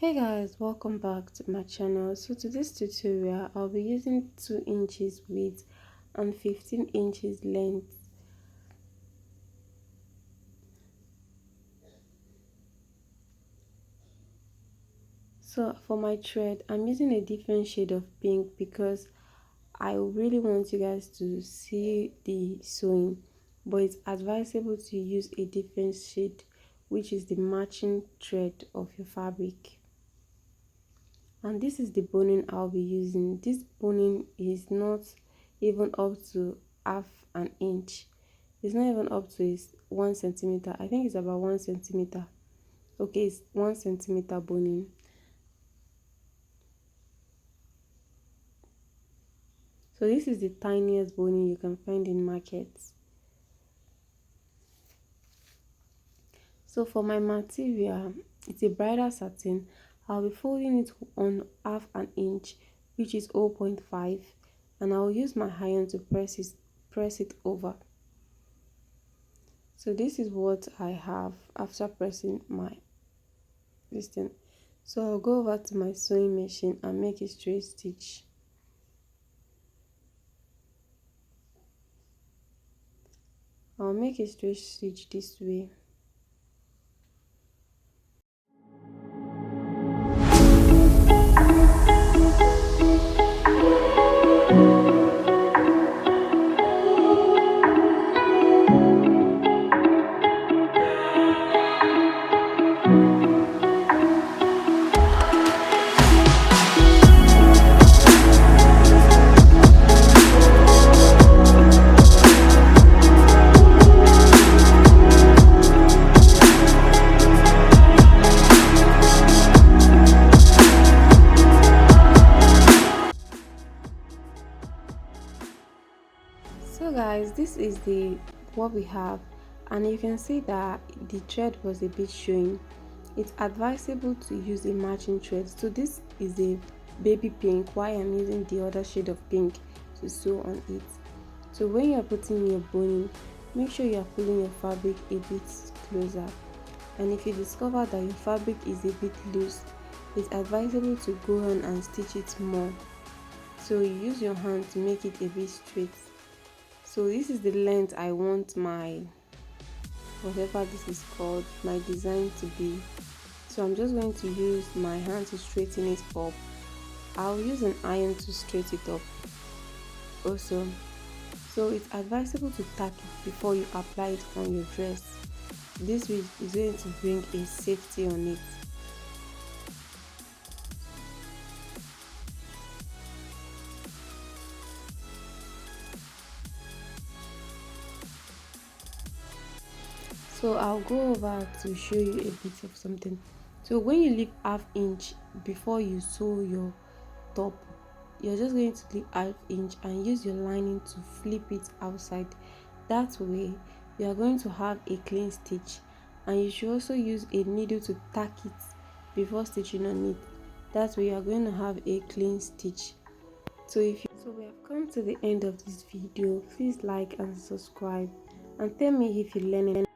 Hey guys, welcome back to my channel. So to this tutorial, I'll be using 2 inches width and 15 inches length. So for my thread, I'm using a different shade of pink because I really want you guys to see the sewing, but it's advisable to use a different shade, which is the matching thread of your fabric. And this is the boning I'll be using. This boning is not even up to half an inch. It's not even up to 1 centimeter. I think it's about 1 centimeter. Okay, it's 1 centimeter boning. So this is the tiniest boning you can find in markets. So for my material, it's a bridal satin. I'll be folding it on half an inch, which is 0.5, and I'll use my iron to press it over. So this is what I have after pressing my distance. So I'll go over to my sewing machine and make a straight stitch. I'll make a straight stitch this way. So guys, this is the what we have, and you can see that the thread was a bit showing. It's advisable to use a matching thread. So this is a baby pink, while I'm using the other shade of pink to sew on it. So when you're putting your boning, make sure you're pulling your fabric a bit closer, and if you discover that your fabric is a bit loose, it's advisable to go on and stitch it more. So you use your hand to make it a bit straight. So this is the length I want my whatever this is called, my design to be. So I'm just going to use my hand to straighten it up. I'll use an iron to straighten it up also. So it's advisable to tack it before you apply it on your dress. This is going to bring a safety on it. So I'll go over to show you a bit of something. So when you leave half inch before you sew your top, you're just going to leave half inch and use your lining to flip it outside. That way you are going to have a clean stitch, and you should also use a needle to tack it before stitching on it. That way you are going to have a clean stitch. So we have come to the end of this video. Please like and subscribe, and tell me if you learned